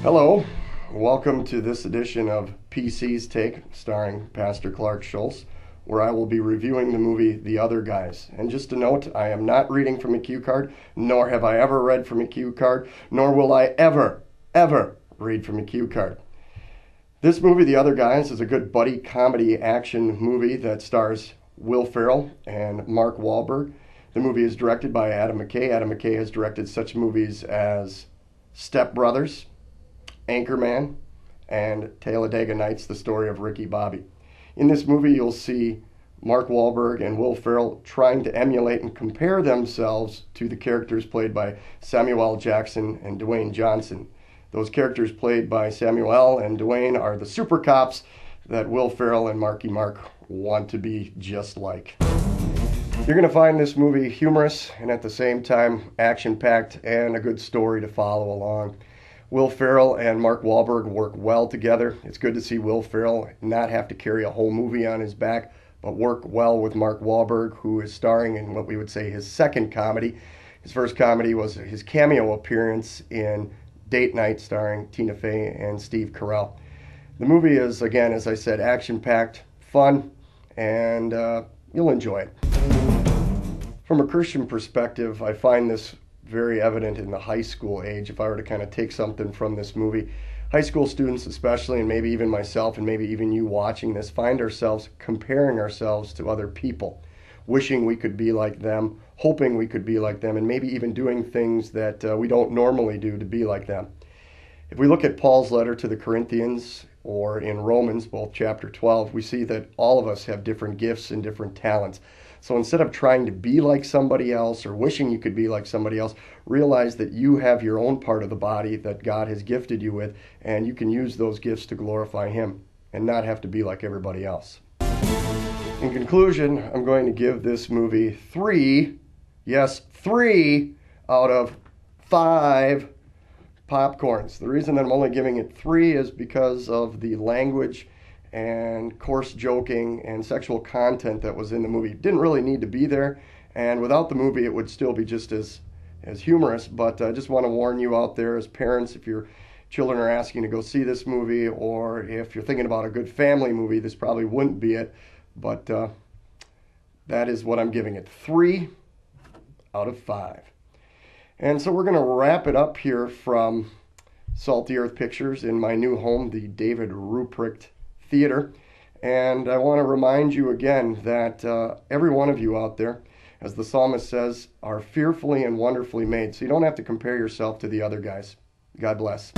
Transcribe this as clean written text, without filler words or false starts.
Hello, welcome to this edition of PC's Take, starring Pastor Clark Schultz, where I will be reviewing the movie The Other Guys. And just a note, I am not reading from a cue card, nor have I ever read from a cue card, nor will I ever read from a cue card. This movie, The Other Guys, is a good buddy comedy action movie that stars Will Ferrell and Mark Wahlberg. The movie is directed by Adam McKay. Adam McKay has directed such movies as Step Brothers, Anchorman, and Talladega Nights, the story of Ricky Bobby. In this movie, you'll see Mark Wahlberg and Will Ferrell trying to emulate and compare themselves to the characters played by Samuel L. Jackson and Dwayne Johnson. Those characters played by Samuel L. and Dwayne are the super cops that Will Ferrell and Marky Mark want to be just like. You're going to find this movie humorous and at the same time action-packed and a good story to follow along. Will Ferrell and Mark Wahlberg work well together. It's good to see Will Ferrell not have to carry a whole movie on his back, but work well with Mark Wahlberg, who is starring in what we would say his second comedy. His first comedy was his cameo appearance in Date Night, starring Tina Fey and Steve Carell. The movie is, again, as I said, action-packed, fun, and you'll enjoy it. From a Christian perspective, I find this very evident in the high school age. If I were to kind of take something from this movie, high school students especially, and maybe even myself and maybe even you watching this, find ourselves comparing ourselves to other people, wishing we could be like them, hoping we could be like them, and maybe even doing things that we don't normally do to be like them. If we look at Paul's letter to the Corinthians, or in Romans, both chapter 12, we see that all of us have different gifts and different talents. So instead of trying to be like somebody else or wishing you could be like somebody else, realize that you have your own part of the body that God has gifted you with, and you can use those gifts to glorify Him and not have to be like everybody else. In conclusion, I'm going to give this movie 3 out of 5 popcorns. The reason that I'm only giving it 3 is because of the language and coarse joking and sexual content that was in the movie. It didn't really need to be there, and without the movie it would still be just as humorous. But I just want to warn you out there as parents, if your children are asking to go see this movie, or if you're thinking about a good family movie, this probably wouldn't be it. But that is what I'm giving it, 3 out of 5. And so we're going to wrap it up here from Salty Earth Pictures in my new home, the David Ruprecht Theater. And I want to remind you again that every one of you out there, as the psalmist says, are fearfully and wonderfully made. So you don't have to compare yourself to the other guys. God bless.